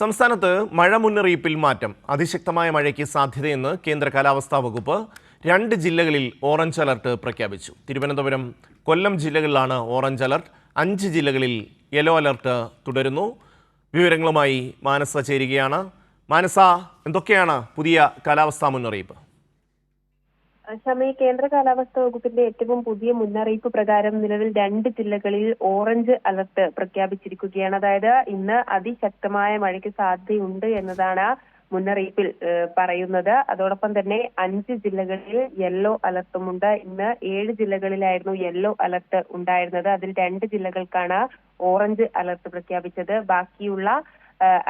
സംസ്ഥാനത്ത് മഴ മുന്നറിയിപ്പിൽ മാറ്റം. അതിശക്തമായ മഴയ്ക്ക് സാധ്യതയെന്ന് കേന്ദ്ര കാലാവസ്ഥാ വകുപ്പ്. 2 ജില്ലകളിൽ ഓറഞ്ച് അലർട്ട് പ്രഖ്യാപിച്ചു. തിരുവനന്തപുരം, കൊല്ലം ജില്ലകളിലാണ് ഓറഞ്ച് അലർട്ട്. 5 ജില്ലകളിൽ യെല്ലോ അലർട്ട് തുടരുന്നു. വിവരങ്ങളുമായി മാനസ ചേരുകയാണ്. മാനസ, എന്തൊക്കെയാണ് പുതിയ കാലാവസ്ഥാ മുന്നറിയിപ്പ്? ഷമി, കേന്ദ്ര കാലാവസ്ഥാ വകുപ്പിന്റെ ഏറ്റവും പുതിയ മുന്നറിയിപ്പ് പ്രകാരം നിലവിൽ 2 ജില്ലകളിൽ ഓറഞ്ച് അലർട്ട് പ്രഖ്യാപിച്ചിരിക്കുകയാണ്. അതായത് ഇന്ന് അതിശക്തമായ മഴയ്ക്ക് സാധ്യതയുണ്ട് എന്നതാണ് മുന്നറിയിപ്പിൽ പറയുന്നത്. അതോടൊപ്പം തന്നെ 5 ജില്ലകളിൽ യെല്ലോ അലർട്ടുമുണ്ട്. ഇന്ന് 7 ജില്ലകളിലായിരുന്നു യെല്ലോ അലർട്ട് ഉണ്ടായിരുന്നത്. അതിൽ 2 ജില്ലകൾക്കാണ് ഓറഞ്ച് അലർട്ട് പ്രഖ്യാപിച്ചത്. ബാക്കിയുള്ള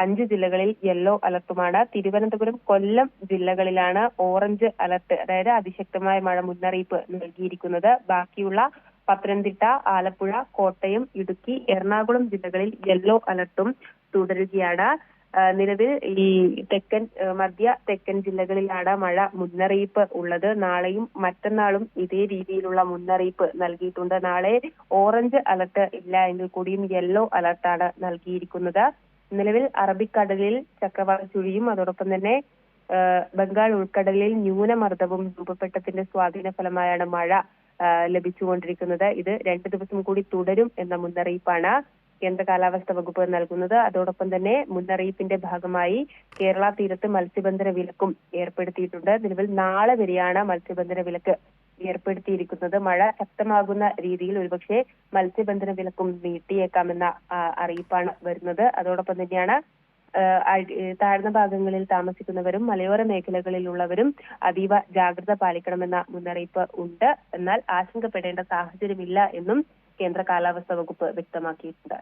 5 ജില്ലകളിൽ യെല്ലോ അലർട്ടുമാണ്. തിരുവനന്തപുരം, കൊല്ലം ജില്ലകളിലാണ് ഓറഞ്ച് അലർട്ട്, അതായത് അതിശക്തമായ മഴ മുന്നറിയിപ്പ് നൽകിയിരിക്കുന്നത്. ബാക്കിയുള്ള പത്തനംതിട്ട, ആലപ്പുഴ, കോട്ടയം, ഇടുക്കി, എറണാകുളം ജില്ലകളിൽ യെല്ലോ അലർട്ടും തുടരുകയാണ്. നിലവിൽ ഈ മധ്യ തെക്കൻ ജില്ലകളിലാണ് മഴ മുന്നറിയിപ്പ് ഉള്ളത്. നാളെയും മറ്റന്നാളും ഇതേ രീതിയിലുള്ള മുന്നറിയിപ്പ് നൽകിയിട്ടുണ്ട്. നാളെ ഓറഞ്ച് അലർട്ട് ഇല്ല എങ്കിൽ കൂടിയും യെല്ലോ അലർട്ടാണ് നൽകിയിരിക്കുന്നത്. നിലവിൽ അറബിക്കടലിൽ ചക്രവാത ചുഴിയും അതോടൊപ്പം തന്നെ ബംഗാൾ ഉൾക്കടലിൽ ന്യൂനമർദ്ദവും രൂപപ്പെട്ടതിന്റെ സ്വാധീന ഫലമായാണ് മഴ ലഭിച്ചുകൊണ്ടിരിക്കുന്നത്. ഇത് 2 ദിവസം കൂടി തുടരും എന്ന മുന്നറിയിപ്പാണ് കേന്ദ്ര കാലാവസ്ഥാ വകുപ്പ് നൽകുന്നത്. അതോടൊപ്പം തന്നെ മുന്നറിയിപ്പിന്റെ ഭാഗമായി കേരള തീരത്ത് മത്സ്യബന്ധന വിലക്കും ഏർപ്പെടുത്തിയിട്ടുണ്ട്. നിലവിൽ നാളെ വരെയാണ് മത്സ്യബന്ധന വിലക്ക് ഏർപ്പെടുത്തിയിരിക്കുന്നത്. മഴ ശക്തമാകുന്ന രീതിയിൽ ഒരുപക്ഷെ മത്സ്യബന്ധന വിലക്കും നീട്ടിയേക്കാമെന്ന അറിയിപ്പാണ് വരുന്നത്. അതോടൊപ്പം തന്നെയാണ് താഴ്ന്ന ഭാഗങ്ങളിൽ താമസിക്കുന്നവരും മലയോര മേഖലകളിലുള്ളവരും അതീവ ജാഗ്രത പാലിക്കണമെന്ന മുന്നറിയിപ്പ് ഉണ്ട്. എന്നാൽ ആശങ്കപ്പെടേണ്ട സാഹചര്യമില്ല എന്നും കേന്ദ്ര കാലാവസ്ഥാ വകുപ്പ് വ്യക്തമാക്കിയിട്ടുണ്ട്.